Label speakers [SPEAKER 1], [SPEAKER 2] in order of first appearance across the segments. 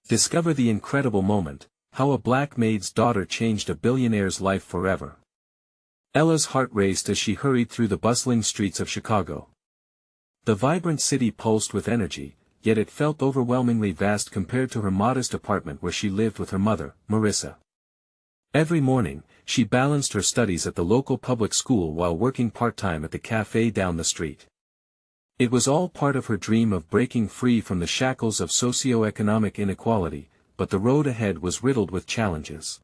[SPEAKER 1] Discover the incredible moment, how a black maid's daughter changed a billionaire's life forever. Ella's heart raced as she hurried through the bustling streets of Chicago. The vibrant city pulsed with energy, yet it felt overwhelmingly vast compared to her modest apartment where she lived with her mother, Marissa. Every morning, she balanced her studies at the local public school while working part-time at the cafe down the street. It was all part of her dream of breaking free from the shackles of socioeconomic inequality, but the road ahead was riddled with challenges.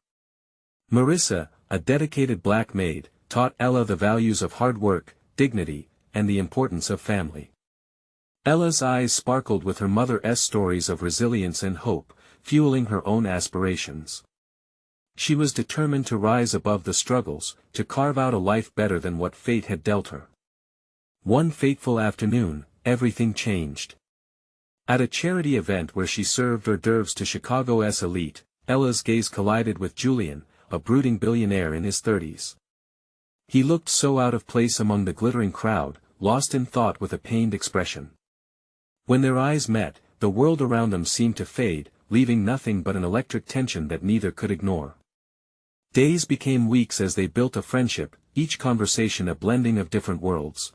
[SPEAKER 1] Marissa, a dedicated black maid, taught Ella the values of hard work, dignity, and the importance of family. Ella's eyes sparkled with her mother's stories of resilience and hope, fueling her own aspirations. She was determined to rise above the struggles, to carve out a life better than what fate had dealt her. One fateful afternoon, everything changed. At a charity event where she served hors d'oeuvres to Chicago's elite, Ella's gaze collided with Julian, a brooding billionaire in his 30s. He looked so out of place among the glittering crowd, lost in thought with a pained expression. When their eyes met, the world around them seemed to fade, leaving nothing but an electric tension that neither could ignore. Days became weeks as they built a friendship, each conversation a blending of different worlds.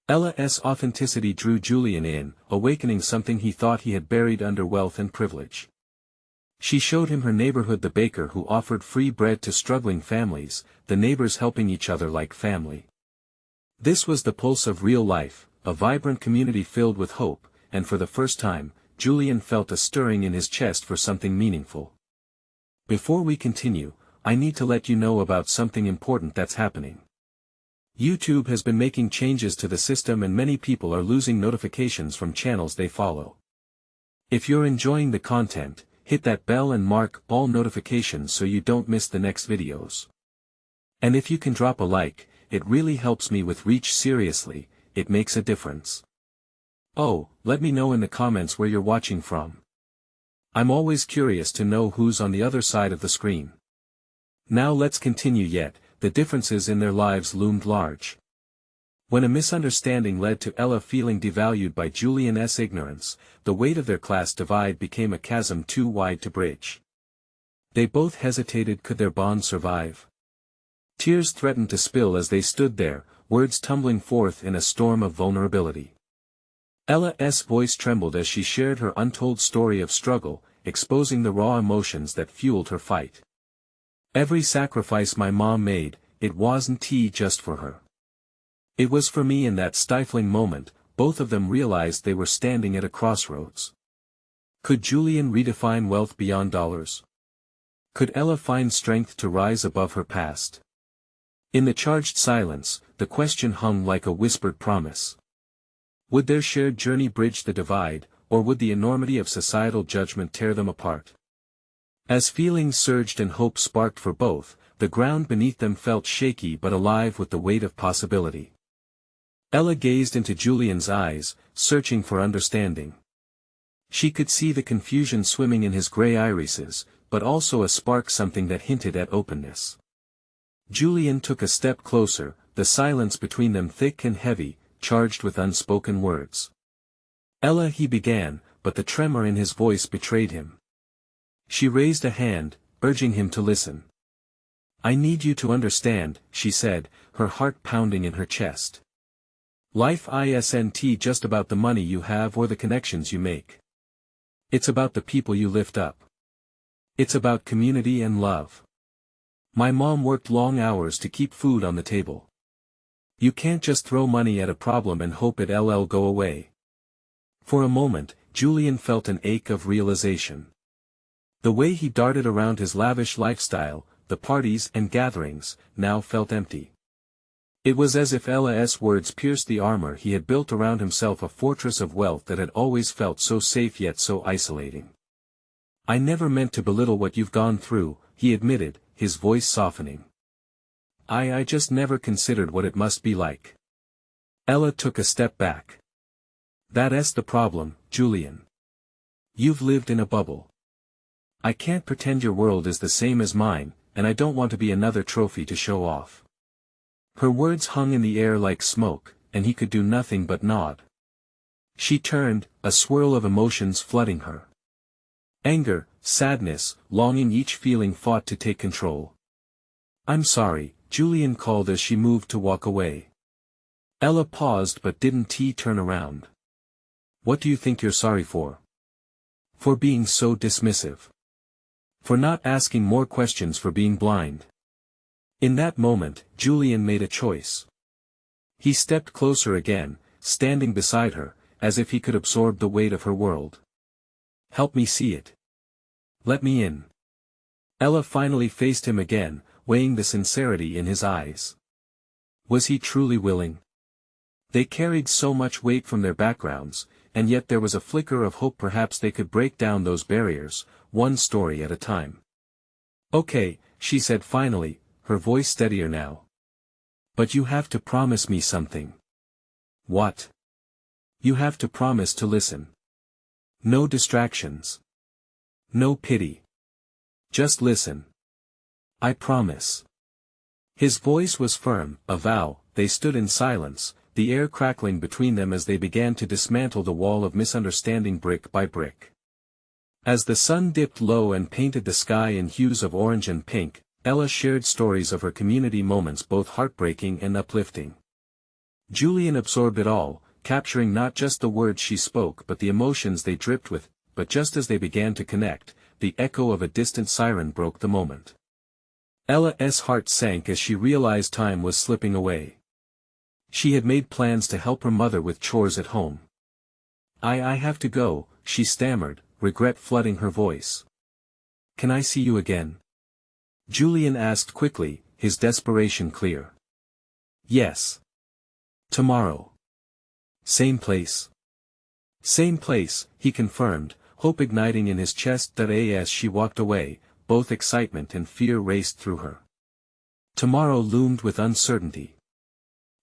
[SPEAKER 1] Ella's authenticity drew Julian in, awakening something he thought he had buried under wealth and privilege. She showed him her neighborhood, the baker who offered free bread to struggling families, the neighbors helping each other like family. This was the pulse of real life, a vibrant community filled with hope, and for the first time, Julian felt a stirring in his chest for something meaningful. Before we continue, I need to let you know about something important that's happening. YouTube has been making changes to the system and many people are losing notifications from channels they follow. If you're enjoying the content, hit that bell and mark all notifications so you don't miss the next videos. And if you can drop a like, it really helps me with reach. Seriously, it makes a difference. Oh, let me know in the comments where you're watching from. I'm always curious to know who's on the other side of the screen. Now let's continue. Yet the differences in their lives loomed large. When a misunderstanding led to Ella feeling devalued by Julian's ignorance, the weight of their class divide became a chasm too wide to bridge. They both hesitated. Could their bond survive? Tears threatened to spill as they stood there, words tumbling forth in a storm of vulnerability. Ella's voice trembled as she shared her untold story of struggle, exposing the raw emotions that fueled her fight. Every sacrifice my mom made, it wasn't just for her. It was for me. In that stifling moment, both of them realized they were standing at a crossroads. Could Julian redefine wealth beyond dollars? Could Ella find strength to rise above her past? In the charged silence, the question hung like a whispered promise. Would their shared journey bridge the divide, or would the enormity of societal judgment tear them apart? As feelings surged and hope sparked for both, the ground beneath them felt shaky but alive with the weight of possibility. Ella gazed into Julian's eyes, searching for understanding. She could see the confusion swimming in his gray irises, but also a spark, something that hinted at openness. Julian took a step closer, the silence between them thick and heavy, charged with unspoken words. Ella, he began, but the tremor in his voice betrayed him. She raised a hand, urging him to listen. I need you to understand, she said, her heart pounding in her chest. Life isn't just about the money you have or the connections you make. It's about the people you lift up. It's about community and love. My mom worked long hours to keep food on the table. You can't just throw money at a problem and hope it'll go away. For a moment, Julian felt an ache of realization. The way he darted around his lavish lifestyle, the parties and gatherings, now felt empty. It was as if Ella's words pierced the armor he had built around himself, a fortress of wealth that had always felt so safe yet so isolating. I never meant to belittle what you've gone through, he admitted, his voice softening. I just never considered what it must be like. Ella took a step back. That's the problem, Julian. You've lived in a bubble. I can't pretend your world is the same as mine, and I don't want to be another trophy to show off. Her words hung in the air like smoke, and he could do nothing but nod. She turned, a swirl of emotions flooding her. Anger, sadness, longing, each feeling fought to take control. "I'm sorry," Julian called as she moved to walk away. Ella paused but didn't turn around. "What do you think you're sorry for?" "For being so dismissive. For not asking more questions, for being blind." In that moment, Julian made a choice. He stepped closer again, standing beside her, as if he could absorb the weight of her world. "Help me see it. Let me in." Ella finally faced him again, weighing the sincerity in his eyes. Was he truly willing? They carried so much weight from their backgrounds, and yet there was a flicker of hope. Perhaps they could break down those barriers, one story at a time. "Okay," she said finally, her voice steadier now. "But you have to promise me something." "What?" "You have to promise to listen. No distractions. No pity. Just listen. I promise." His voice was firm, a vow. They stood in silence, the air crackling between them as they began to dismantle the wall of misunderstanding brick by brick. As the sun dipped low and painted the sky in hues of orange and pink, Ella shared stories of her community moments, both heartbreaking and uplifting. Julian absorbed it all, capturing not just the words she spoke but the emotions they dripped with. But just as they began to connect, the echo of a distant siren broke the moment. Ella's heart sank as she realized time was slipping away. She had made plans to help her mother with chores at home. I have to go," she stammered, regret flooding her voice. "Can I see you again?" Julian asked quickly, his desperation clear. "Yes. Tomorrow. Same place." "Same place," he confirmed, hope igniting in his chest. As she walked away, both excitement and fear raced through her. Tomorrow loomed with uncertainty.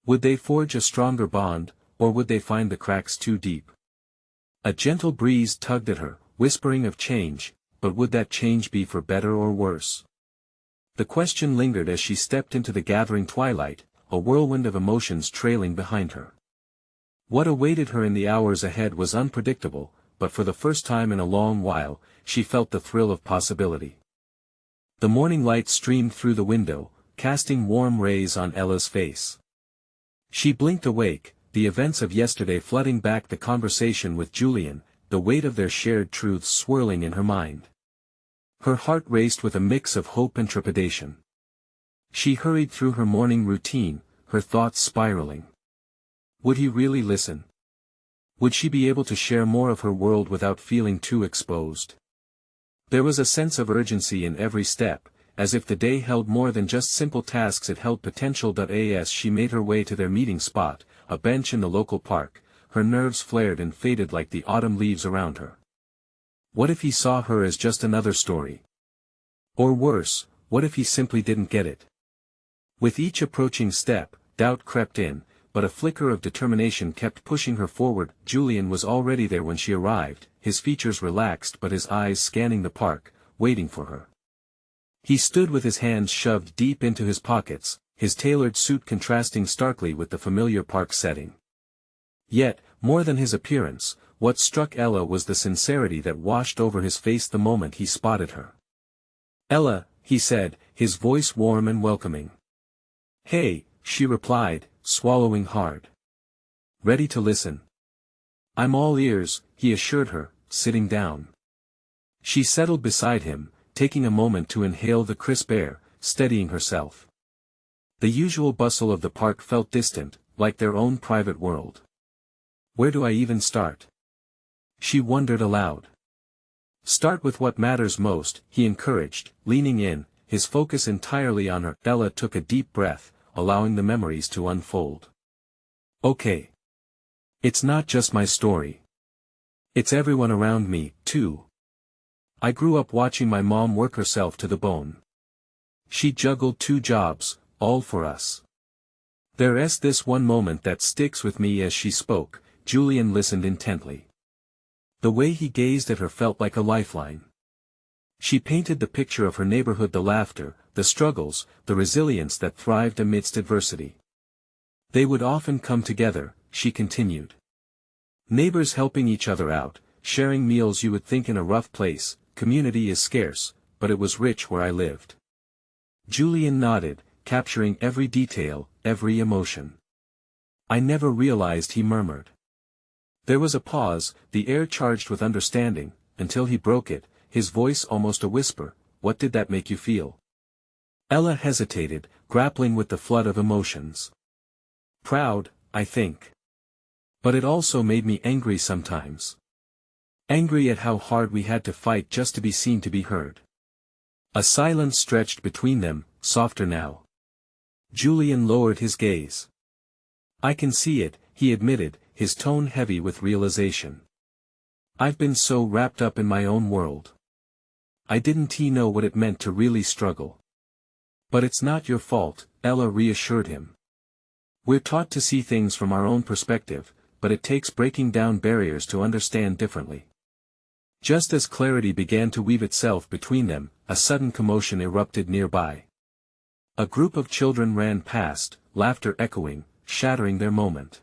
[SPEAKER 1] Would they forge a stronger bond, or would they find the cracks too deep? A gentle breeze tugged at her, whispering of change, but would that change be for better or worse? The question lingered as she stepped into the gathering twilight, a whirlwind of emotions trailing behind her. What awaited her in the hours ahead was unpredictable, but for the first time in a long while, she felt the thrill of possibility. The morning light streamed through the window, casting warm rays on Ella's face. She blinked awake, the events of yesterday flooding back, the conversation with Julian, the weight of their shared truths swirling in her mind. Her heart raced with a mix of hope and trepidation. She hurried through her morning routine, her thoughts spiraling. Would he really listen? Would she be able to share more of her world without feeling too exposed? There was a sense of urgency in every step, as if the day held more than just simple tasks, it held potential. As she made her way to their meeting spot, a bench in the local park, her nerves flared and faded like the autumn leaves around her. What if he saw her as just another story? Or worse, what if he simply didn't get it? With each approaching step, doubt crept in, but a flicker of determination kept pushing her forward. Julian was already there when she arrived, his features relaxed but his eyes scanning the park, waiting for her. He stood with his hands shoved deep into his pockets, his tailored suit contrasting starkly with the familiar park setting. Yet, more than his appearance, what struck Ella was the sincerity that washed over his face the moment he spotted her. "Ella," he said, his voice warm and welcoming. "Hey," she replied, swallowing hard. "Ready to listen?" "I'm all ears," he assured her, sitting down. She settled beside him, taking a moment to inhale the crisp air, steadying herself. The usual bustle of the park felt distant, like their own private world. "Where do I even start?" she wondered aloud. "Start with what matters most," he encouraged, leaning in, his focus entirely on her. Ella took a deep breath, allowing the memories to unfold. "Okay. It's not just my story. It's everyone around me, too. I grew up watching my mom work herself to the bone. She juggled 2 jobs, all for us. There's this one moment that sticks with me." As she spoke, Julian listened intently. The way he gazed at her felt like a lifeline. She painted the picture of her neighborhood, the laughter, the struggles, the resilience that thrived amidst adversity. They would often come together, she continued. Neighbors helping each other out, sharing meals you would think in a rough place, community is scarce, but it was rich where I lived. Julian nodded, capturing every detail, every emotion. I never realized, he murmured. There was a pause, the air charged with understanding, until he broke it, his voice almost a whisper. What did that make you feel? Ella hesitated, grappling with the flood of emotions. Proud, I think. But it also made me angry sometimes. Angry at how hard we had to fight just to be seen, to be heard. A silence stretched between them, softer now. Julian lowered his gaze. I can see it, he admitted, his tone heavy with realization. I've been so wrapped up in my own world. I didn't know what it meant to really struggle. But it's not your fault, Ella reassured him. We're taught to see things from our own perspective, but it takes breaking down barriers to understand differently. Just as clarity began to weave itself between them, a sudden commotion erupted nearby. A group of children ran past, laughter echoing, shattering their moment.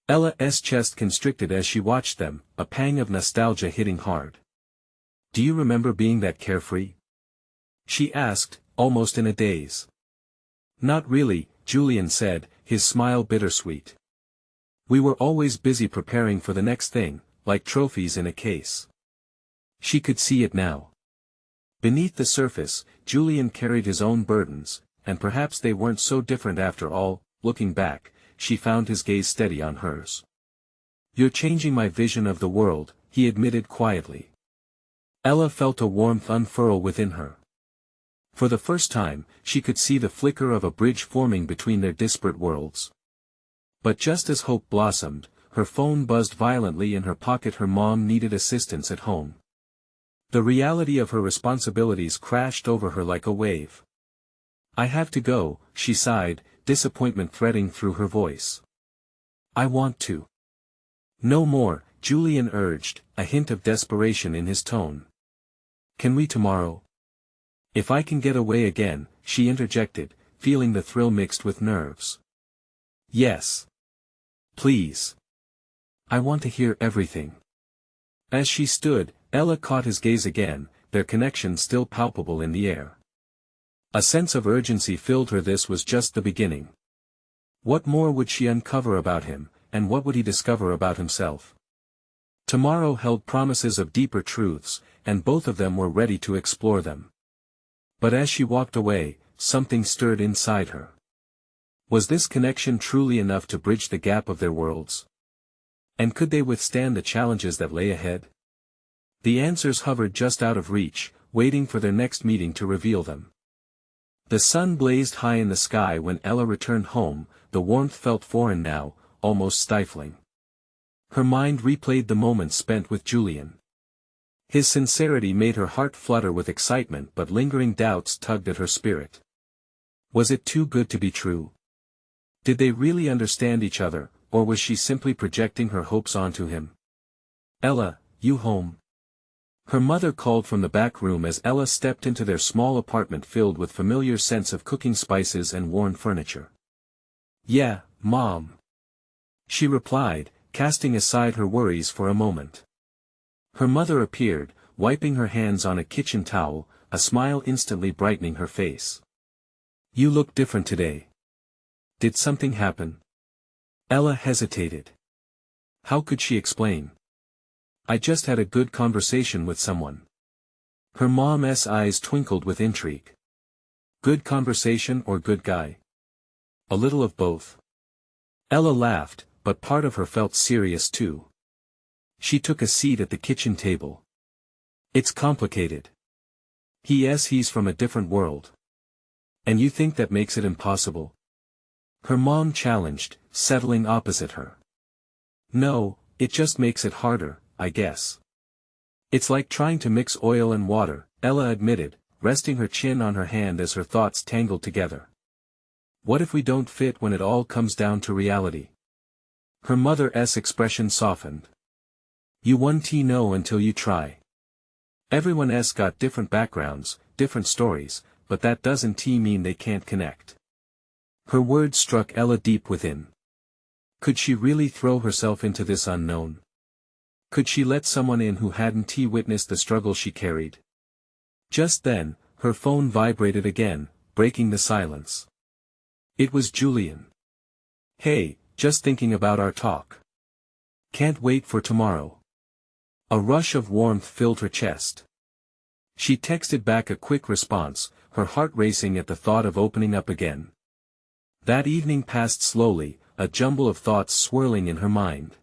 [SPEAKER 1] Ella's chest constricted as she watched them, a pang of nostalgia hitting hard. Do you remember being that carefree? She asked, almost in a daze. Not really, Julian said, his smile bittersweet. We were always busy preparing for the next thing, like trophies in a case. She could see it now. Beneath the surface, Julian carried his own burdens, and perhaps they weren't so different after all. Looking back, she found his gaze steady on hers. You're changing my vision of the world, he admitted quietly. Ella felt a warmth unfurl within her. For the first time, she could see the flicker of a bridge forming between their disparate worlds. But just as hope blossomed, her phone buzzed violently in her pocket. Her mom needed assistance at home. The reality of her responsibilities crashed over her like a wave. I have to go, she sighed, disappointment threading through her voice. I want to. No more, Julian urged, a hint of desperation in his tone. Can we tomorrow? If I can get away again, she interjected, feeling the thrill mixed with nerves. Yes. Please. I want to hear everything. As she stood, Ella caught his gaze again, their connection still palpable in the air. A sense of urgency filled her. This was just the beginning. What more would she uncover about him, and what would he discover about himself? Tomorrow held promises of deeper truths, and both of them were ready to explore them. But as she walked away, something stirred inside her. Was this connection truly enough to bridge the gap of their worlds? And could they withstand the challenges that lay ahead? The answers hovered just out of reach, waiting for their next meeting to reveal them. The sun blazed high in the sky when Ella returned home. The warmth felt foreign now, almost stifling. Her mind replayed the moments spent with Julian. His sincerity made her heart flutter with excitement, but lingering doubts tugged at her spirit. Was it too good to be true? Did they really understand each other, or was she simply projecting her hopes onto him? Ella, you home? Her mother called from the back room as Ella stepped into their small apartment filled with familiar scents of cooking spices and worn furniture. Yeah, Mom. She replied, casting aside her worries for a moment. Her mother appeared, wiping her hands on a kitchen towel, a smile instantly brightening her face. You look different today. Did something happen? Ella hesitated. How could she explain? I just had a good conversation with someone. Her mom's eyes twinkled with intrigue. Good conversation or good guy? A little of both. Ella laughed, but part of her felt serious too. She took a seat at the kitchen table. It's complicated. He's from a different world. And you think that makes it impossible? Her mom challenged, settling opposite her. No, it just makes it harder, I guess. It's like trying to mix oil and water, Ella admitted, resting her chin on her hand as her thoughts tangled together. What if we don't fit when it all comes down to reality? Her mother's expression softened. You won't know until you try. Everyone's got different backgrounds, different stories, but that doesn't mean they can't connect. Her words struck Ella deep within. Could she really throw herself into this unknown? Could she let someone in who hadn't witnessed the struggle she carried? Just then, her phone vibrated again, breaking the silence. It was Julian. "Hey, just thinking about our talk. Can't wait for tomorrow." A rush of warmth filled her chest. She texted back a quick response, her heart racing at the thought of opening up again. That evening passed slowly, a jumble of thoughts swirling in her mind.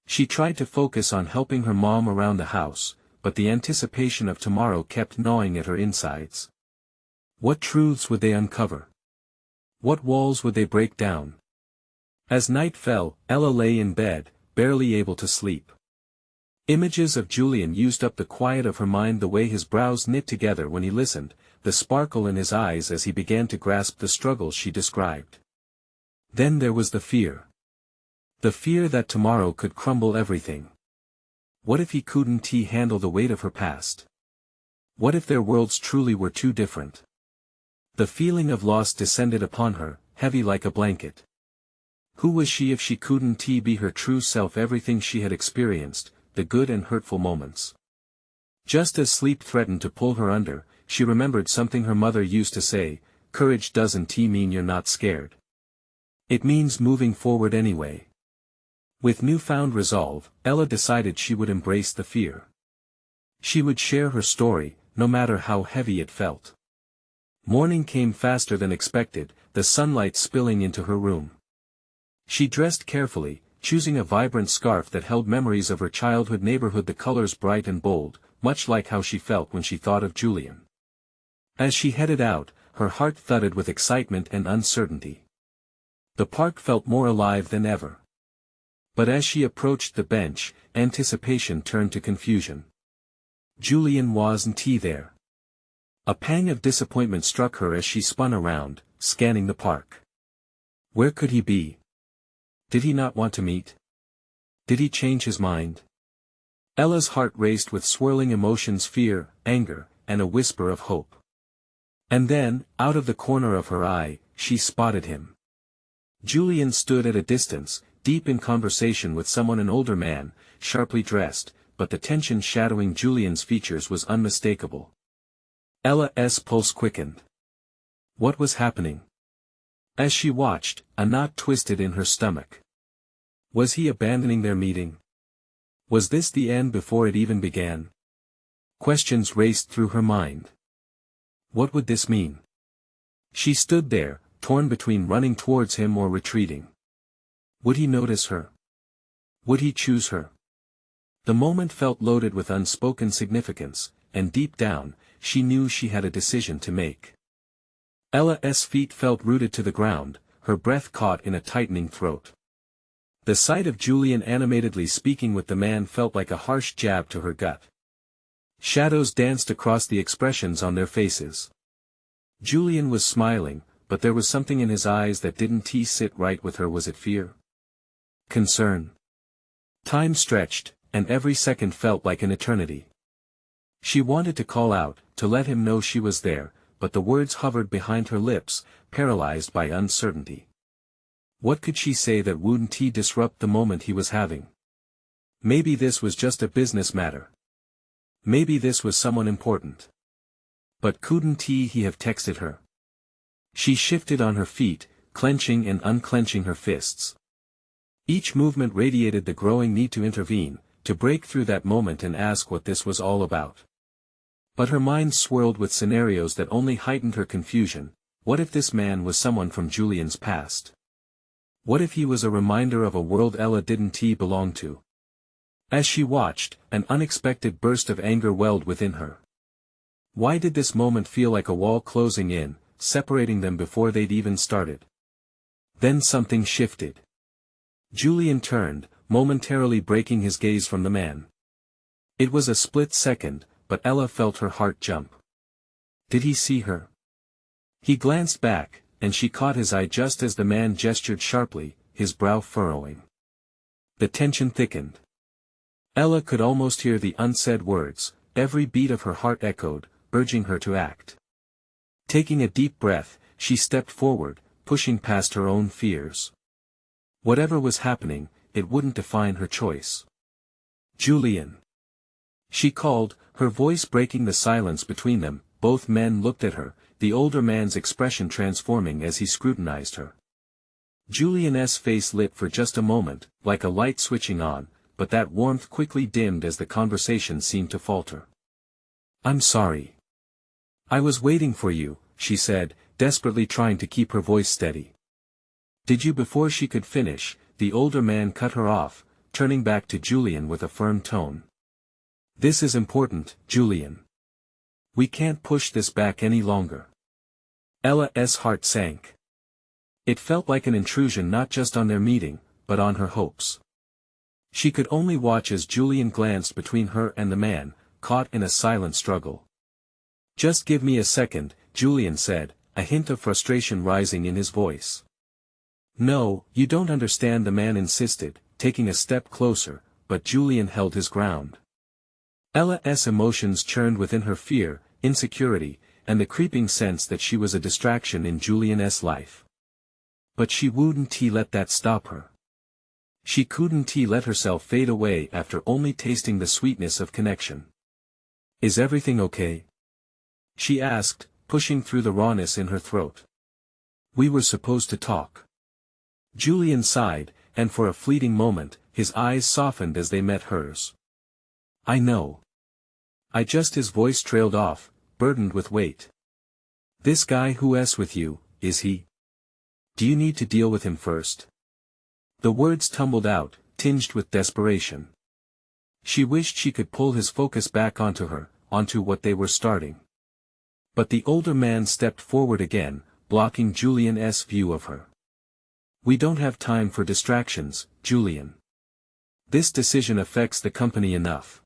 [SPEAKER 1] She tried to focus on helping her mom around the house, but the anticipation of tomorrow kept gnawing at her insides. What truths would they uncover? What walls would they break down? As night fell, Ella lay in bed, barely able to sleep. Images of Julian used up the quiet of her mind, the way his brows knit together when he listened, the sparkle in his eyes as he began to grasp the struggle she described. Then there was the fear. The fear that tomorrow could crumble everything. What if he couldn't handle the weight of her past? What if their worlds truly were too different? The feeling of loss descended upon her, heavy like a blanket. Who was she if she couldn't be her true self, everything she had experienced, the good and hurtful moments? Just as sleep threatened to pull her under, she remembered something her mother used to say: courage doesn't mean you're not scared. It means moving forward anyway. With newfound resolve, Ella decided she would embrace the fear. She would share her story, no matter how heavy it felt. Morning came faster than expected, the sunlight spilling into her room. She dressed carefully, choosing a vibrant scarf that held memories of her childhood neighborhood, the colors bright and bold, much like how she felt when she thought of Julian. As she headed out, her heart thudded with excitement and uncertainty. The park felt more alive than ever. But as she approached the bench, anticipation turned to confusion. Julian wasn't there. A pang of disappointment struck her as she spun around, scanning the park. Where could he be? Did he not want to meet? Did he change his mind? Ella's heart raced with swirling emotions: fear, anger, and a whisper of hope. And then, out of the corner of her eye, she spotted him. Julian stood at a distance, deep in conversation with someone, an older man, sharply dressed, but the tension shadowing Julian's features was unmistakable. Ella's pulse quickened. What was happening? As she watched, a knot twisted in her stomach. Was he abandoning their meeting? Was this the end before it even began? Questions raced through her mind. What would this mean? She stood there, torn between running towards him or retreating. Would he notice her? Would he choose her? The moment felt loaded with unspoken significance, and deep down, she knew she had a decision to make. Ella's feet felt rooted to the ground, her breath caught in a tightening throat. The sight of Julian animatedly speaking with the man felt like a harsh jab to her gut. Shadows danced across the expressions on their faces. Julian was smiling, but there was something in his eyes that didn't sit right with her. Was it fear? Concern? Time stretched, and every second felt like an eternity. She wanted to call out, to let him know she was there, but the words hovered behind her lips, paralyzed by uncertainty. What could she say that wouldn't disrupt the moment he was having? Maybe this was just a business matter. Maybe this was someone important. But couldn't he have texted her? She shifted on her feet, clenching and unclenching her fists. Each movement radiated the growing need to intervene, to break through that moment and ask what this was all about. But her mind swirled with scenarios that only heightened her confusion. What if this man was someone from Julian's past? What if he was a reminder of a world Ella didn't belong to? As she watched, an unexpected burst of anger welled within her. Why did this moment feel like a wall closing in, separating them before they'd even started? Then something shifted. Julian turned, momentarily breaking his gaze from the man. It was a split second, but Ella felt her heart jump. Did he see her? He glanced back, and she caught his eye just as the man gestured sharply, his brow furrowing. The tension thickened. Ella could almost hear the unsaid words, every beat of her heart echoed, urging her to act. Taking a deep breath, she stepped forward, pushing past her own fears. Whatever was happening, it wouldn't define her choice. Julian. She called, her voice breaking the silence between them. Both men looked at her, the older man's expression transforming as he scrutinized her. Julian's face lit for just a moment, like a light switching on, but that warmth quickly dimmed as the conversation seemed to falter. "I'm sorry. I was waiting for you," she said, desperately trying to keep her voice steady. "Did you?" Before she could finish, the older man cut her off, turning back to Julian with a firm tone. "This is important, Julian. We can't push this back any longer." Ella's heart sank. It felt like an intrusion not just on their meeting, but on her hopes. She could only watch as Julian glanced between her and the man, caught in a silent struggle. "Just give me a second," Julian said, a hint of frustration rising in his voice. "No, you don't understand," the man insisted, taking a step closer, but Julian held his ground. Ella's emotions churned within her: fear, insecurity, and the creeping sense that she was a distraction in Julian's life. But she wouldn't let that stop her. She couldn't let herself fade away after only tasting the sweetness of connection. "Is everything okay?" she asked, pushing through the rawness in her throat. "We were supposed to talk." Julian sighed, and for a fleeting moment, his eyes softened as they met hers. "I know. His voice trailed off, burdened with weight. "This guy who's with you, is he? Do you need to deal with him first?" The words tumbled out, tinged with desperation. She wished she could pull his focus back onto her, onto what they were starting. But the older man stepped forward again, blocking Julian's view of her. "We don't have time for distractions, Julian. This decision affects the company enough."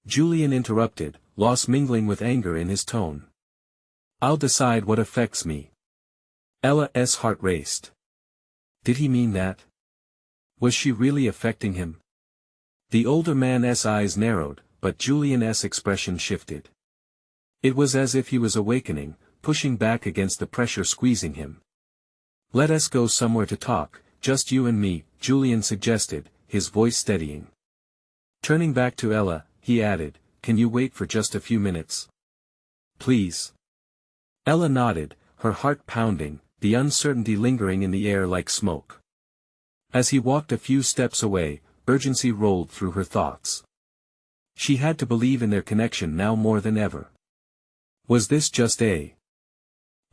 [SPEAKER 1] Julian interrupted, loss mingling with anger in his tone. "I'll decide what affects me." Ella's heart raced. Did he mean that? Was she really affecting him? The older man's eyes narrowed, but Julian's expression shifted. It was as if he was awakening, pushing back against the pressure squeezing him. "Let us go somewhere to talk, just you and me," Julian suggested, his voice steadying. Turning back to Ella, he added, "Can you wait for just a few minutes? Please." Ella nodded, her heart pounding, the uncertainty lingering in the air like smoke. As he walked a few steps away, urgency rolled through her thoughts. She had to believe in their connection now more than ever. Was this just a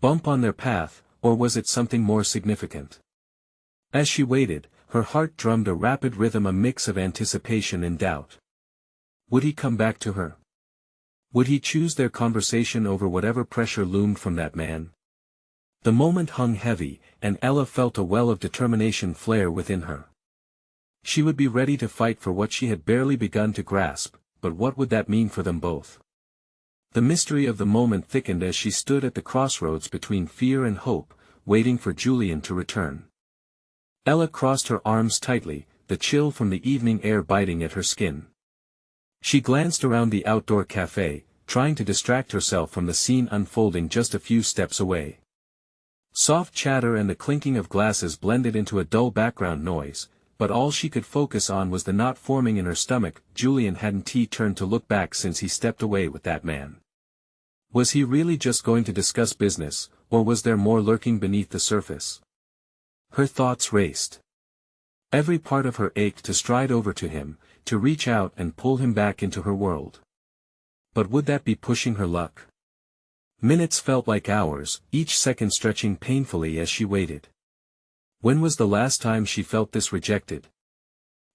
[SPEAKER 1] bump on their path, or was it something more significant? As she waited, her heart drummed a rapid rhythm, a mix of anticipation and doubt. Would he come back to her? Would he choose their conversation over whatever pressure loomed from that man? The moment hung heavy, and Ella felt a well of determination flare within her. She would be ready to fight for what she had barely begun to grasp, but what would that mean for them both? The mystery of the moment thickened as she stood at the crossroads between fear and hope, waiting for Julian to return. Ella crossed her arms tightly, the chill from the evening air biting at her skin. She glanced around the outdoor cafe, trying to distract herself from the scene unfolding just a few steps away. Soft chatter and the clinking of glasses blended into a dull background noise, but all she could focus on was the knot forming in her stomach. Julian hadn't turned to look back since he stepped away with that man. Was he really just going to discuss business, or was there more lurking beneath the surface? Her thoughts raced. Every part of her ached to stride over to him, to reach out and pull him back into her world. But would that be pushing her luck? Minutes felt like hours, each second stretching painfully as she waited. When was the last time she felt this rejected?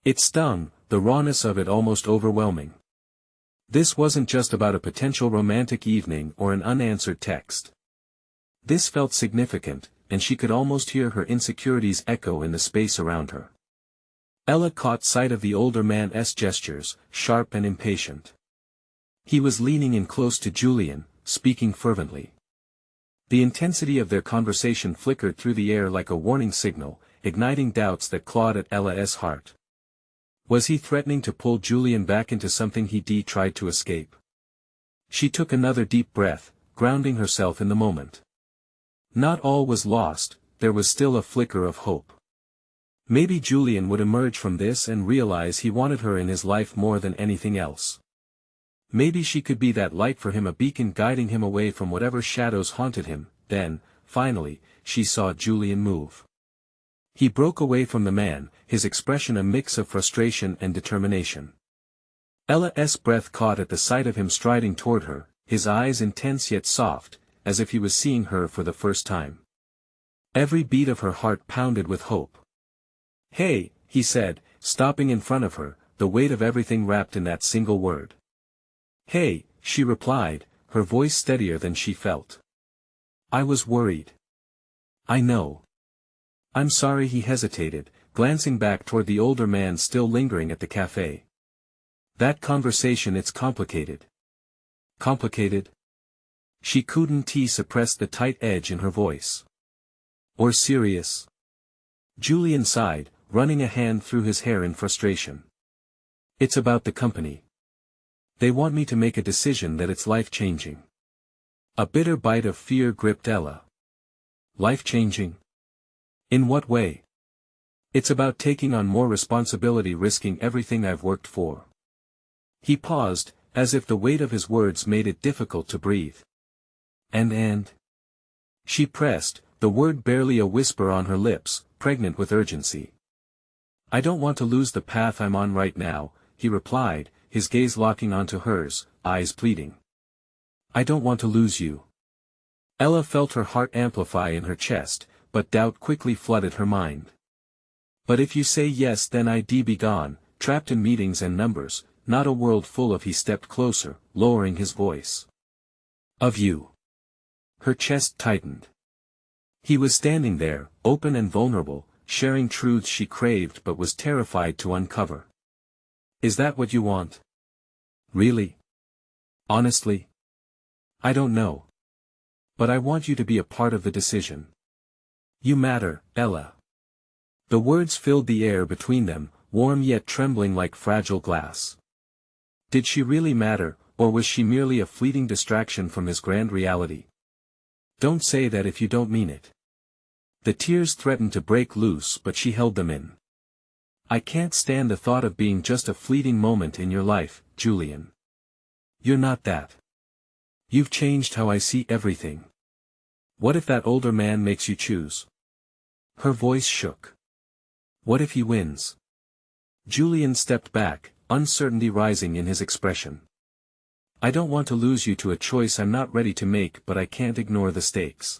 [SPEAKER 1] It stung, the rawness of it almost overwhelming. This wasn't just about a potential romantic evening or an unanswered text. This felt significant, and she could almost hear her insecurities echo in the space around her. Ella caught sight of the older man's gestures, sharp and impatient. He was leaning in close to Julian, speaking fervently. The intensity of their conversation flickered through the air like a warning signal, igniting doubts that clawed at Ella's heart. Was he threatening to pull Julian back into something he tried to escape? She took another deep breath, grounding herself in the moment. Not all was lost, there was still a flicker of hope. Maybe Julian would emerge from this and realize he wanted her in his life more than anything else. Maybe she could be that light for him, a beacon guiding him away from whatever shadows haunted him. Then, finally, she saw Julian move. He broke away from the man, his expression a mix of frustration and determination. Ella's breath caught at the sight of him striding toward her, his eyes intense yet soft, as if he was seeing her for the first time. Every beat of her heart pounded with hope. "Hey," he said, stopping in front of her, the weight of everything wrapped in that single word. "Hey," she replied, her voice steadier than she felt. "I was worried." "I know." "I'm sorry," he hesitated, glancing back toward the older man still lingering at the cafe. "That conversation, it's complicated." "Complicated?" She couldn't suppress the tight edge in her voice. "Or serious?" Julian sighed, running a hand through his hair in frustration. "It's about the company. They want me to make a decision that it's life-changing." A bitter bite of fear gripped Ella. "Life-changing? In what way?" "It's about taking on more responsibility, risking everything I've worked for." He paused, as if the weight of his words made it difficult to breathe. And? She pressed, the word barely a whisper on her lips, pregnant with urgency. "I don't want to lose the path I'm on right now," he replied, his gaze locking onto hers, eyes pleading. "I don't want to lose you." Ella felt her heart amplify in her chest, but doubt quickly flooded her mind. "But if you say yes, then I'd be gone, trapped in meetings and numbers, not a world full of." He stepped closer, lowering his voice. "Of you." Her chest tightened. He was standing there, open and vulnerable, sharing truths she craved but was terrified to uncover. "Is that what you want? Really? Honestly? I don't know. But I want you to be a part of the decision. You matter, Ella." The words filled the air between them, warm yet trembling like fragile glass. Did she really matter, or was she merely a fleeting distraction from his grand reality? "Don't say that if you don't mean it." The tears threatened to break loose, but she held them in. "I can't stand the thought of being just a fleeting moment in your life, Julian. You're not that. You've changed how I see everything. What if that older man makes you choose?" Her voice shook. "What if he wins?" Julian stepped back, uncertainty rising in his expression. "I don't want to lose you to a choice I'm not ready to make, but I can't ignore the stakes."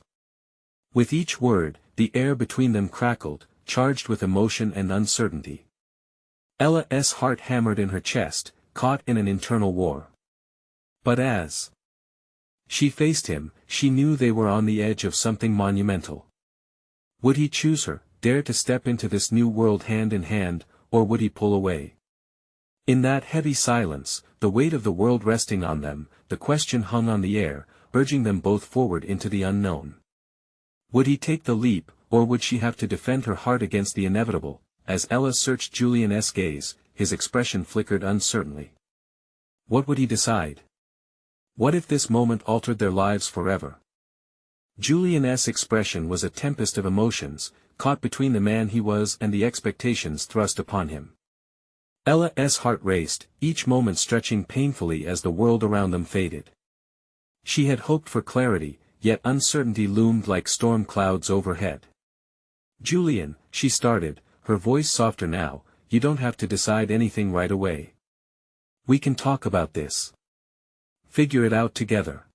[SPEAKER 1] With each word, the air between them crackled, charged with emotion and uncertainty. Ella's heart hammered in her chest, caught in an internal war. But as she faced him, she knew they were on the edge of something monumental. Would he choose her, dare to step into this new world hand in hand, or would he pull away? In that heavy silence, the weight of the world resting on them, the question hung on the air, urging them both forward into the unknown. Would he take the leap, or would she have to defend her heart against the inevitable? As Ella searched Julian's gaze, his expression flickered uncertainly. What would he decide? What if this moment altered their lives forever? Julian's expression was a tempest of emotions, caught between the man he was and the expectations thrust upon him. Ella's heart raced, each moment stretching painfully as the world around them faded. She had hoped for clarity, yet uncertainty loomed like storm clouds overhead. "Julian," she started, her voice softer now, "you don't have to decide anything right away. We can talk about this. Figure it out together."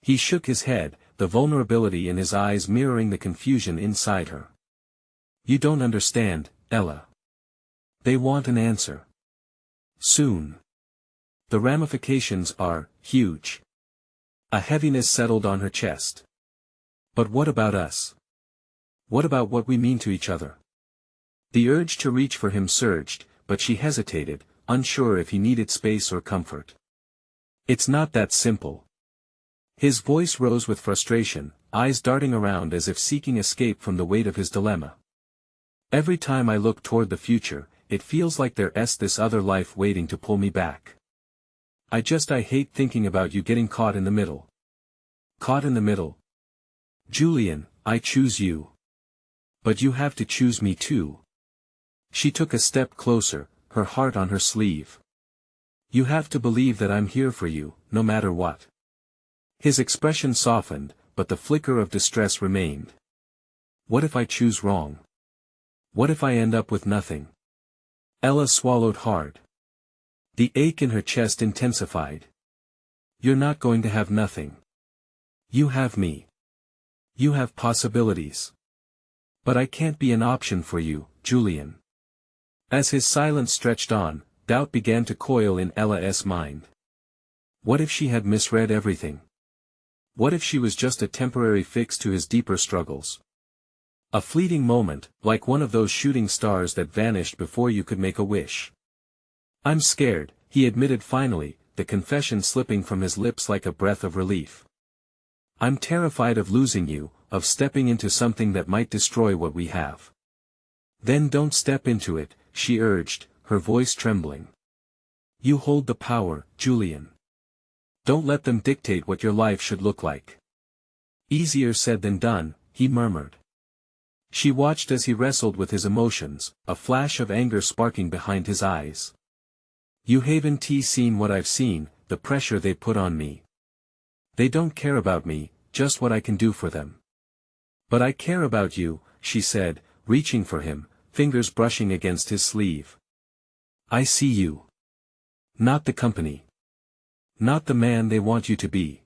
[SPEAKER 1] He shook his head, the vulnerability in his eyes mirroring the confusion inside her. "You don't understand, Ella. They want an answer. Soon. The ramifications are huge." A heaviness settled on her chest. "But what about us? What about what we mean to each other?" The urge to reach for him surged, but she hesitated, unsure if he needed space or comfort. "It's not that simple." His voice rose with frustration, eyes darting around as if seeking escape from the weight of his dilemma. "Every time I look toward the future, it feels like there's this other life waiting to pull me back. I hate thinking about you getting caught in the middle." "Caught in the middle?" "Julian, I choose you. But you have to choose me too." She took a step closer, her heart on her sleeve. You have to believe that I'm here for you, no matter what. His expression softened, but the flicker of distress remained. What if I choose wrong? What if I end up with nothing? Ella swallowed hard. The ache in her chest intensified. You're not going to have nothing. You have me. You have possibilities. But I can't be an option for you, Julian. As his silence stretched on, doubt began to coil in Ella's mind. What if she had misread everything? What if she was just a temporary fix to his deeper struggles? A fleeting moment, like one of those shooting stars that vanished before you could make a wish. I'm scared, he admitted finally, the confession slipping from his lips like a breath of relief. I'm terrified of losing you, of stepping into something that might destroy what we have. Then don't step into it, she urged, her voice trembling. You hold the power, Julian. Don't let them dictate what your life should look like. Easier said than done, he murmured. She watched as he wrestled with his emotions, a flash of anger sparking behind his eyes. You haven't seen what I've seen, the pressure they put on me. They don't care about me, just what I can do for them. But I care about you, she said, reaching for him, fingers brushing against his sleeve. I see you. Not the company. Not the man they want you to be.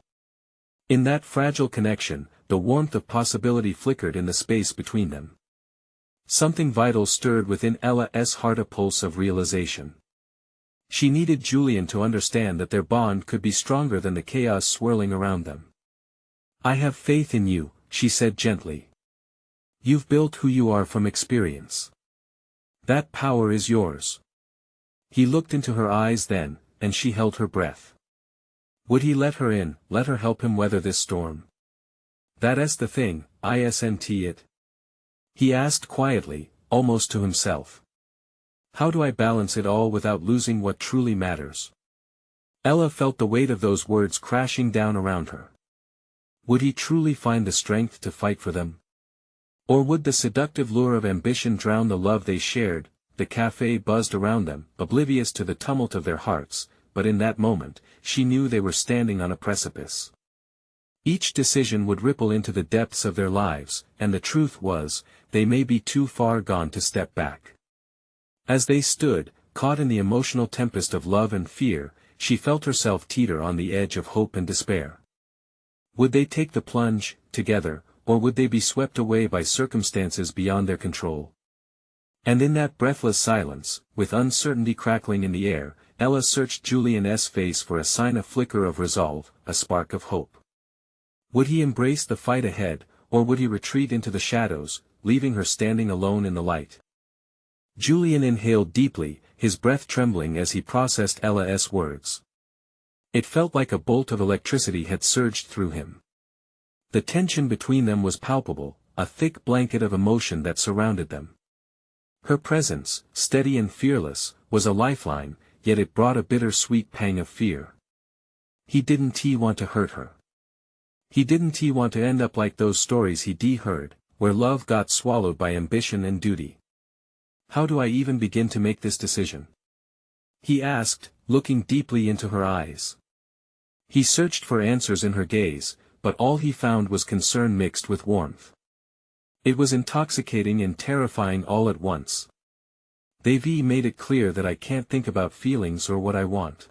[SPEAKER 1] In that fragile connection, the warmth of possibility flickered in the space between them. Something vital stirred within Ella's heart, a pulse of realization. She needed Julian to understand that their bond could be stronger than the chaos swirling around them. I have faith in you, she said gently. You've built who you are from experience. That power is yours. He looked into her eyes then, and she held her breath. Would he let her in, let her help him weather this storm? That's the thing, isn't it? He asked quietly, almost to himself. How do I balance it all without losing what truly matters? Ella felt the weight of those words crashing down around her. Would he truly find the strength to fight for them? Or would the seductive lure of ambition drown the love they shared? The cafe buzzed around them, oblivious to the tumult of their hearts, but in that moment, she knew they were standing on a precipice. Each decision would ripple into the depths of their lives, and the truth was, they may be too far gone to step back. As they stood, caught in the emotional tempest of love and fear, she felt herself teeter on the edge of hope and despair. Would they take the plunge, together, or would they be swept away by circumstances beyond their control? And in that breathless silence, with uncertainty crackling in the air, Ella searched Julian's face for a sign, a flicker of resolve, a spark of hope. Would he embrace the fight ahead, or would he retreat into the shadows, leaving her standing alone in the light? Julian inhaled deeply, his breath trembling as he processed Ella's words. It felt like a bolt of electricity had surged through him. The tension between them was palpable, a thick blanket of emotion that surrounded them. Her presence, steady and fearless, was a lifeline, yet it brought a bitter-sweet pang of fear. He didn't want to hurt her. He didn't want to end up like those stories he'd heard, where love got swallowed by ambition and duty. How do I even begin to make this decision? He asked, looking deeply into her eyes. He searched for answers in her gaze, but all he found was concern mixed with warmth. It was intoxicating and terrifying all at once. They've made it clear that I can't think about feelings or what I want.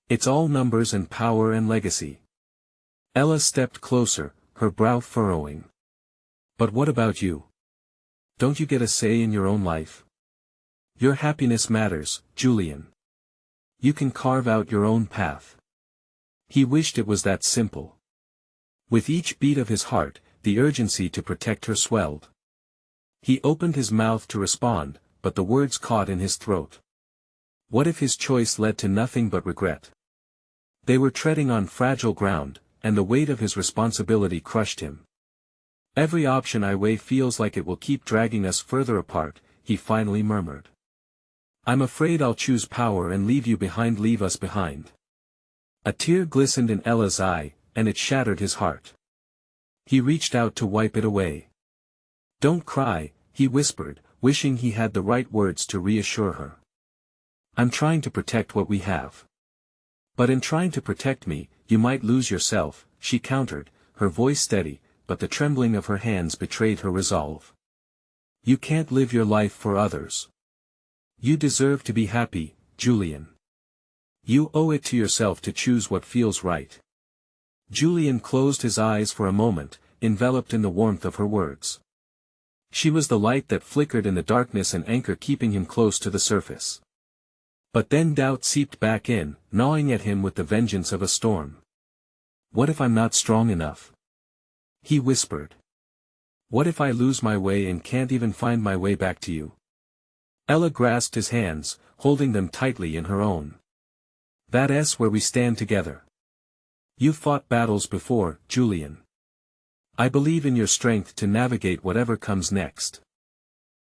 [SPEAKER 1] It's all numbers and power and legacy. Ella stepped closer, her brow furrowing. But what about you? Don't you get a say in your own life? Your happiness matters, Julian. You can carve out your own path. He wished it was that simple. With each beat of his heart, the urgency to protect her swelled. He opened his mouth to respond, but the words caught in his throat. What if his choice led to nothing but regret? They were treading on fragile ground, and the weight of his responsibility crushed him. Every option I weigh feels like it will keep dragging us further apart, he finally murmured. I'm afraid I'll choose power and leave you behind, leave us behind. A tear glistened in Ella's eye, and it shattered his heart. He reached out to wipe it away. Don't cry, he whispered, wishing he had the right words to reassure her. I'm trying to protect what we have. But in trying to protect me, you might lose yourself, she countered, her voice steady, but the trembling of her hands betrayed her resolve. You can't live your life for others. You deserve to be happy, Julian. You owe it to yourself to choose what feels right. Julian closed his eyes for a moment, enveloped in the warmth of her words. She was the light that flickered in the darkness, an anchor keeping him close to the surface. But then doubt seeped back in, gnawing at him with the vengeance of a storm. What if I'm not strong enough? He whispered. What if I lose my way and can't even find my way back to you? Ella grasped his hands, holding them tightly in her own. That's where we stand together. You've fought battles before, Julian. I believe in your strength to navigate whatever comes next.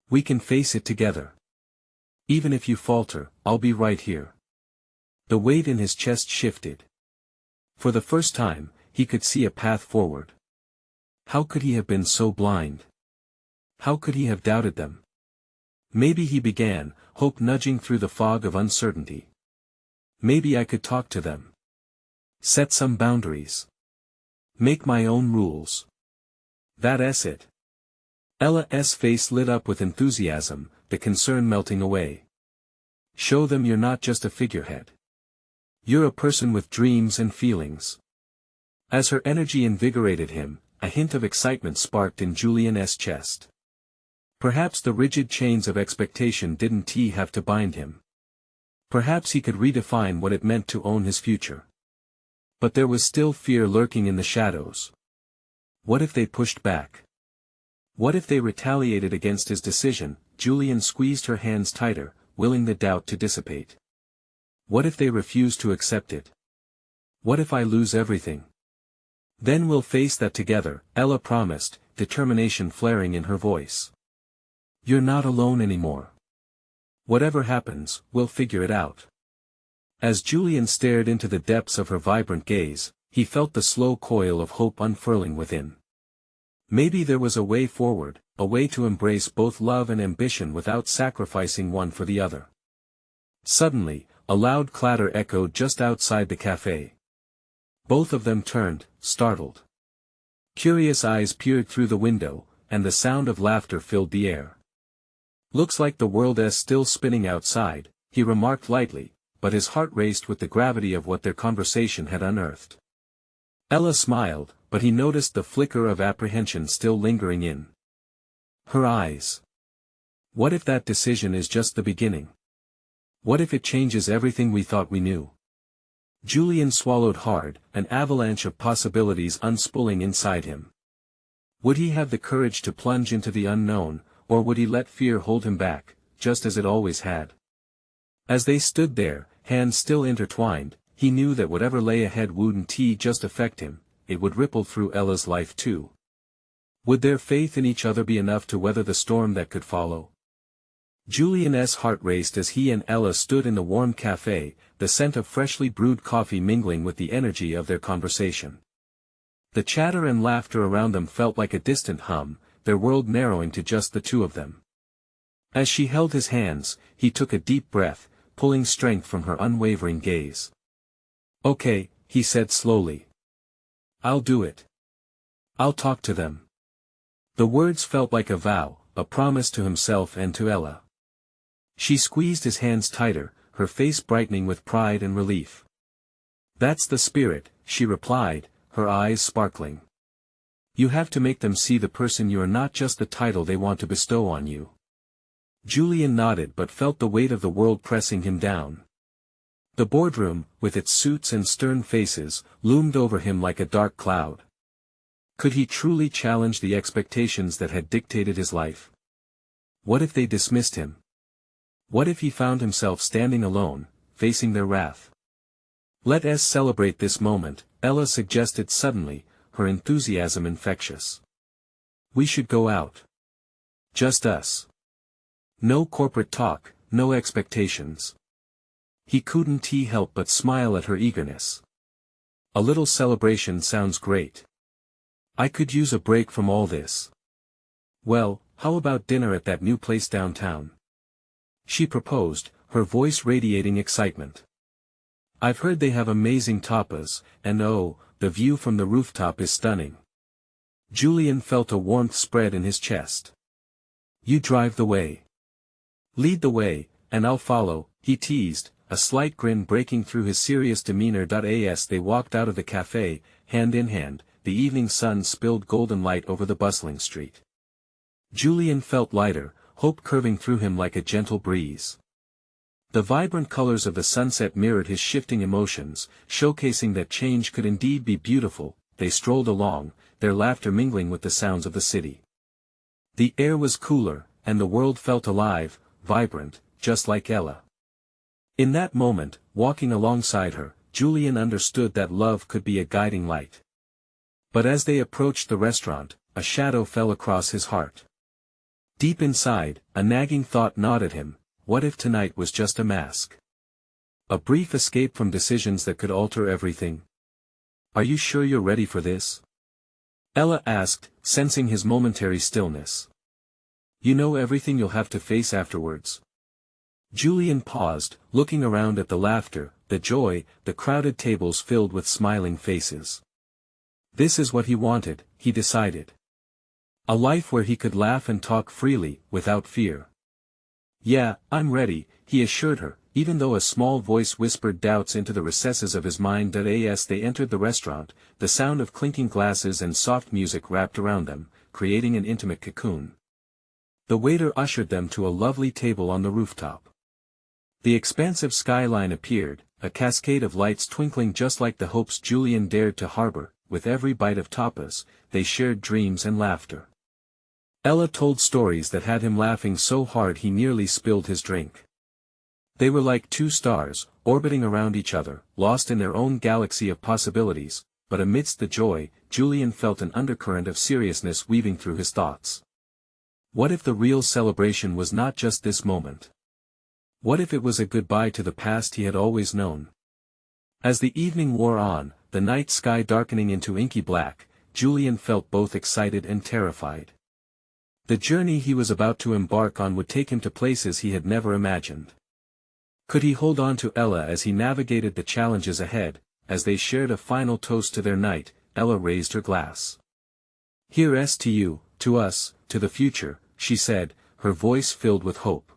[SPEAKER 1] We can face it together. Even if you falter, I'll be right here. The weight in his chest shifted. For the first time, he could see a path forward. How could he have been so blind? How could he have doubted them? Maybe he began, hope nudging through the fog of uncertainty. Maybe I could talk to them. Set some boundaries. Make my own rules. That's it. Ella's face lit up with enthusiasm, the concern melting away. Show them you're not just a figurehead. You're a person with dreams and feelings. As her energy invigorated him, a hint of excitement sparked in Julian's chest. Perhaps the rigid chains of expectation didn't have to bind him. Perhaps he could redefine what it meant to own his future. But there was still fear lurking in the shadows. What if they pushed back? What if they retaliated against his decision? Julian squeezed her hands tighter, willing the doubt to dissipate. What if they refuse to accept it? What if I lose everything? Then we'll face that together, Ella promised, determination flaring in her voice. You're not alone anymore. Whatever happens, we'll figure it out. As Julian stared into the depths of her vibrant gaze, he felt the slow coil of hope unfurling within. Maybe there was a way forward, a way to embrace both love and ambition without sacrificing one for the other. Suddenly, a loud clatter echoed just outside the cafe. Both of them turned, startled. Curious eyes peered through the window, and the sound of laughter filled the air. Looks like the world is still spinning outside, he remarked lightly, but his heart raced with the gravity of what their conversation had unearthed. Ella smiled, but he noticed the flicker of apprehension still lingering in her eyes. What if that decision is just the beginning? What if it changes everything we thought we knew? Julian swallowed hard, an avalanche of possibilities unspooling inside him. Would he have the courage to plunge into the unknown, or would he let fear hold him back, just as it always had? As they stood there, hands still intertwined, he knew that whatever lay ahead wouldn't just affect him, it would ripple through Ella's life too. Would their faith in each other be enough to weather the storm that could follow? Julian's heart raced as he and Ella stood in the warm cafe, the scent of freshly brewed coffee mingling with the energy of their conversation. The chatter and laughter around them felt like a distant hum, their world narrowing to just the two of them. As she held his hands, he took a deep breath, pulling strength from her unwavering gaze. Okay, he said slowly. I'll do it. I'll talk to them. The words felt like a vow, a promise to himself and to Ella. She squeezed his hands tighter, her face brightening with pride and relief. That's the spirit, she replied, her eyes sparkling. You have to make them see the person you are, not just the title they want to bestow on you. Julian nodded but felt the weight of the world pressing him down. The boardroom, with its suits and stern faces, loomed over him like a dark cloud. Could he truly challenge the expectations that had dictated his life? What if they dismissed him? What if he found himself standing alone, facing their wrath? Let us celebrate this moment, Ella suggested suddenly, her enthusiasm infectious. We should go out. Just us. No corporate talk, no expectations. He couldn't help but smile at her eagerness. A little celebration sounds great. I could use a break from all this. Well, how about dinner at that new place downtown? She proposed, her voice radiating excitement. I've heard they have amazing tapas, and oh, the view from the rooftop is stunning. Julian felt a warmth spread in his chest. You drive the way. Lead the way, and I'll follow, he teased, a slight grin breaking through his serious demeanor. As they walked out of the cafe, hand in hand, the evening sun spilled golden light over the bustling street. Julian felt lighter, hope curving through him like a gentle breeze. The vibrant colors of the sunset mirrored his shifting emotions, showcasing that change could indeed be beautiful. They strolled along, their laughter mingling with the sounds of the city. The air was cooler, and the world felt alive, vibrant, just like Ella. In that moment, walking alongside her, Julian understood that love could be a guiding light. But as they approached the restaurant, a shadow fell across his heart. Deep inside, a nagging thought gnawed at him: what if tonight was just a mask? A brief escape from decisions that could alter everything? Are you sure you're ready for this? Ella asked, sensing his momentary stillness. You know everything you'll have to face afterwards. Julian paused, looking around at the laughter, the joy, the crowded tables filled with smiling faces. This is what he wanted, he decided. A life where he could laugh and talk freely, without fear. Yeah, I'm ready, he assured her, even though a small voice whispered doubts into the recesses of his mind. As they entered the restaurant, the sound of clinking glasses and soft music wrapped around them, creating an intimate cocoon. The waiter ushered them to a lovely table on the rooftop. The expansive skyline appeared, a cascade of lights twinkling just like the hopes Julian dared to harbor. With every bite of tapas, they shared dreams and laughter. Ella told stories that had him laughing so hard he nearly spilled his drink. They were like two stars, orbiting around each other, lost in their own galaxy of possibilities, but amidst the joy, Julian felt an undercurrent of seriousness weaving through his thoughts. What if the real celebration was not just this moment? What if it was a goodbye to the past he had always known? As the evening wore on, the night sky darkening into inky black, Julian felt both excited and terrified. The journey he was about to embark on would take him to places he had never imagined. Could he hold on to Ella as he navigated the challenges ahead? As they shared a final toast to their night, Ella raised her glass. Here's to you, to us, to the future, she said, her voice filled with hope.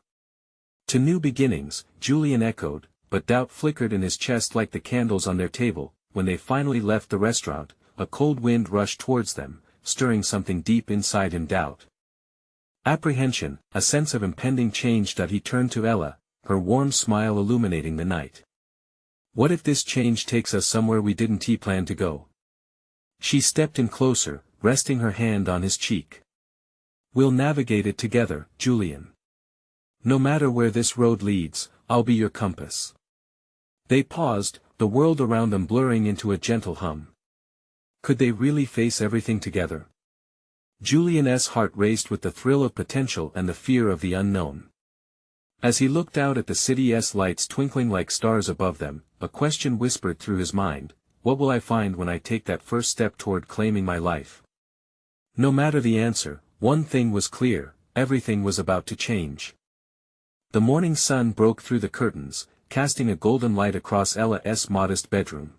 [SPEAKER 1] To new beginnings, Julian echoed, but doubt flickered in his chest like the candles on their table. When they finally left the restaurant, a cold wind rushed towards them, stirring something deep inside him: doubt. Apprehension, a sense of impending change. He turned to Ella, her warm smile illuminating the night. What if this change takes us somewhere we didn't plan to go? She stepped in closer, resting her hand on his cheek. We'll navigate it together, Julian. No matter where this road leads, I'll be your compass. They paused, the world around them blurring into a gentle hum. Could they really face everything together? Julian's heart raced with the thrill of potential and the fear of the unknown. As he looked out at the city's lights twinkling like stars above them, a question whispered through his mind: what will I find when I take that first step toward claiming my life? No matter the answer, one thing was clear: everything was about to change. The morning sun broke through the curtains, casting a golden light across Ella's modest bedroom.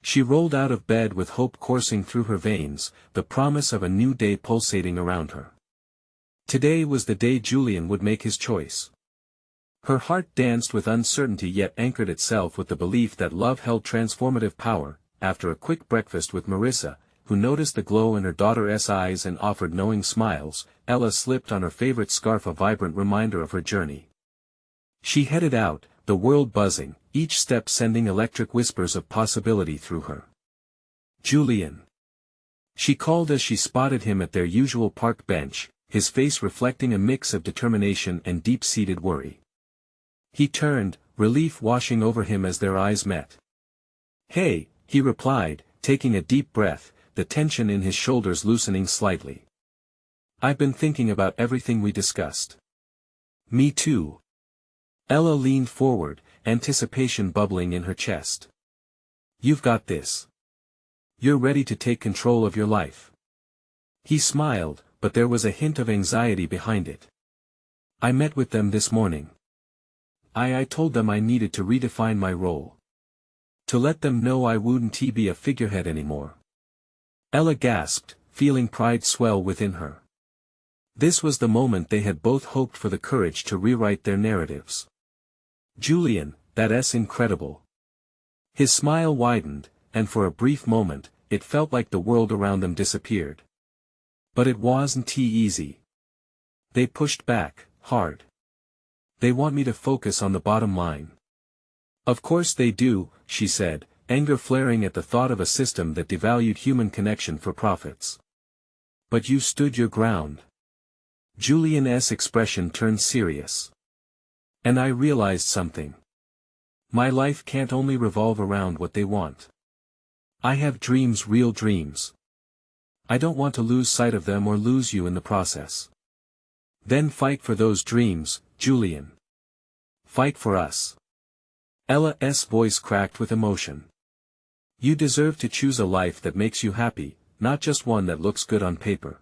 [SPEAKER 1] She rolled out of bed with hope coursing through her veins, the promise of a new day pulsating around her. Today was the day Julian would make his choice. Her heart danced with uncertainty yet anchored itself with the belief that love held transformative power. After a quick breakfast with Marissa, who noticed the glow in her daughter's eyes and offered knowing smiles, Ella slipped on her favorite scarf, a vibrant reminder of her journey. She headed out, the world buzzing, each step sending electric whispers of possibility through her. Julian. She called as she spotted him at their usual park bench, his face reflecting a mix of determination and deep-seated worry. He turned, relief washing over him as their eyes met. Hey, he replied, taking a deep breath, the tension in his shoulders loosening slightly. I've been thinking about everything we discussed. Me too. Ella leaned forward, anticipation bubbling in her chest. You've got this. You're ready to take control of your life. He smiled, but there was a hint of anxiety behind it. I met with them this morning. I told them I needed to redefine my role. To let them know I wouldn't be a figurehead anymore. Ella gasped, feeling pride swell within her. This was the moment they had both hoped for, the courage to rewrite their narratives. Julian, that's incredible. His smile widened, and for a brief moment, it felt like the world around them disappeared. But it wasn't easy. They pushed back, hard. They want me to focus on the bottom line. Of course they do, she said, anger flaring at the thought of a system that devalued human connection for profits. But you stood your ground. Julian's expression turned serious. And I realized something. My life can't only revolve around what they want. I have dreams, real dreams. I don't want to lose sight of them or lose you in the process. Then fight for those dreams, Julian. Fight for us. Ella's voice cracked with emotion. You deserve to choose a life that makes you happy, not just one that looks good on paper.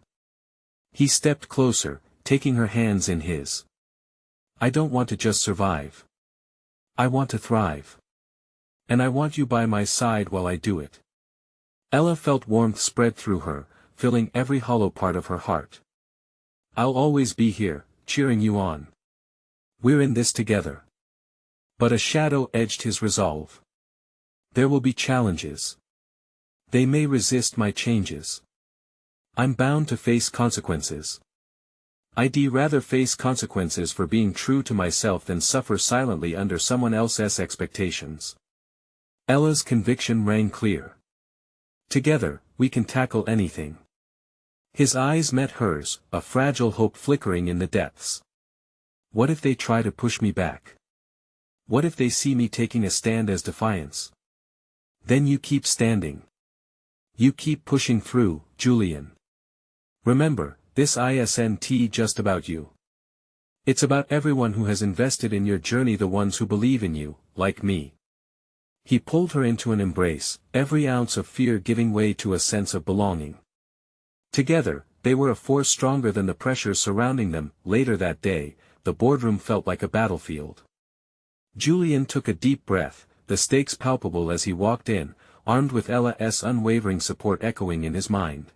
[SPEAKER 1] He stepped closer, taking her hands in his. I don't want to just survive. I want to thrive. And I want you by my side while I do it. Ella felt warmth spread through her, filling every hollow part of her heart. I'll always be here, cheering you on. We're in this together. But a shadow edged his resolve. There will be challenges. They may resist my changes. I'm bound to face consequences. I'd rather face consequences for being true to myself than suffer silently under someone else's expectations. Ella's conviction rang clear. Together, we can tackle anything. His eyes met hers, a fragile hope flickering in the depths. What if they try to push me back? What if they see me taking a stand as defiance? Then you keep standing. You keep pushing through, Julian. Remember, this isn't just about you. It's about everyone who has invested in your journey, the ones who believe in you, like me. He pulled her into an embrace, every ounce of fear giving way to a sense of belonging. Together, they were a force stronger than the pressure surrounding them. Later that day, the boardroom felt like a battlefield. Julian took a deep breath, the stakes palpable as he walked in, armed with Ella's unwavering support echoing in his mind.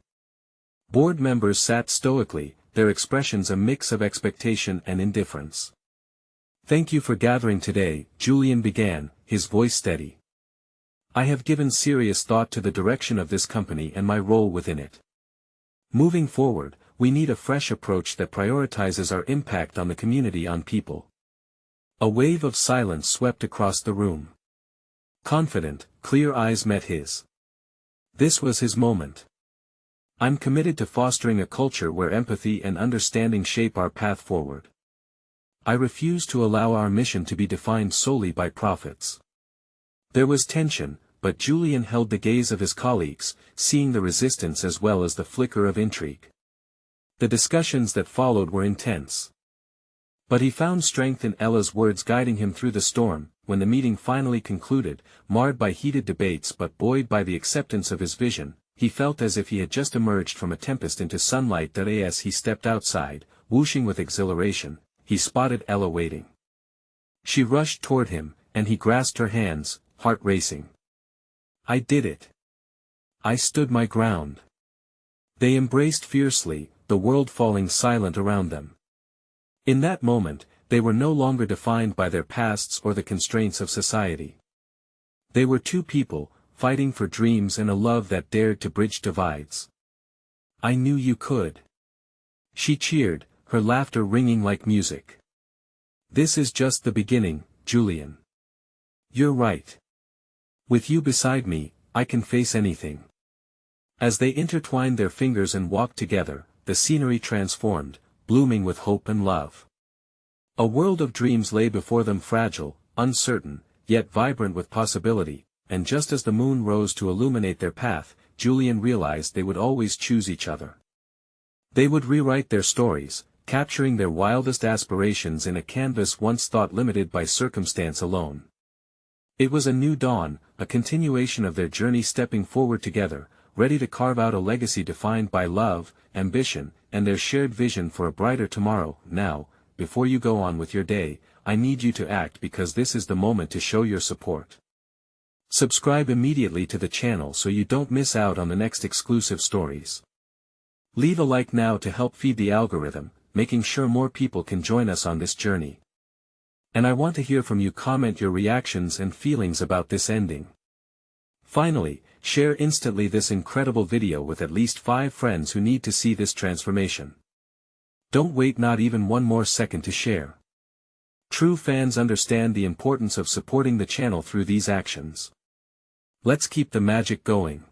[SPEAKER 1] Board members sat stoically, their expressions a mix of expectation and indifference. Thank you for gathering today, Julian began, his voice steady. I have given serious thought to the direction of this company and my role within it. Moving forward, we need a fresh approach that prioritizes our impact on the community, on people. A wave of silence swept across the room. Confident, clear eyes met his. This was his moment. I'm committed to fostering a culture where empathy and understanding shape our path forward. I refuse to allow our mission to be defined solely by profits. There was tension, but Julian held the gaze of his colleagues, seeing the resistance as well as the flicker of intrigue. The discussions that followed were intense. But he found strength in Ella's words guiding him through the storm. When the meeting finally concluded, marred by heated debates but buoyed by the acceptance of his vision, he felt as if he had just emerged from a tempest into sunlight. As he stepped outside, whooshing with exhilaration, he spotted Ella waiting. She rushed toward him, and he grasped her hands, heart racing. I did it. I stood my ground. They embraced fiercely, the world falling silent around them. In that moment, they were no longer defined by their pasts or the constraints of society. They were two people, fighting for dreams and a love that dared to bridge divides. I knew you could. She cheered, her laughter ringing like music. This is just the beginning, Julian. You're right. With you beside me, I can face anything. As they intertwined their fingers and walked together, the scenery transformed, blooming with hope and love. A world of dreams lay before them, fragile, uncertain, yet vibrant with possibility. And just as the moon rose to illuminate their path, Julian realized they would always choose each other. They would rewrite their stories, capturing their wildest aspirations in a canvas once thought limited by circumstance alone. It was a new dawn, a continuation of their journey, stepping forward together, ready to carve out a legacy defined by love, ambition, and their shared vision for a brighter tomorrow. Now, before you go on with your day, I need you to act because this is the moment to show your support. Subscribe immediately to the channel so you don't miss out on the next exclusive stories. Leave a like now to help feed the algorithm, making sure more people can join us on this journey. And I want to hear from you. Comment your reactions and feelings about this ending. Finally, share instantly this incredible video with at least 5 friends who need to see this transformation. Don't wait not even one more second to share. True fans understand the importance of supporting the channel through these actions. Let's keep the magic going.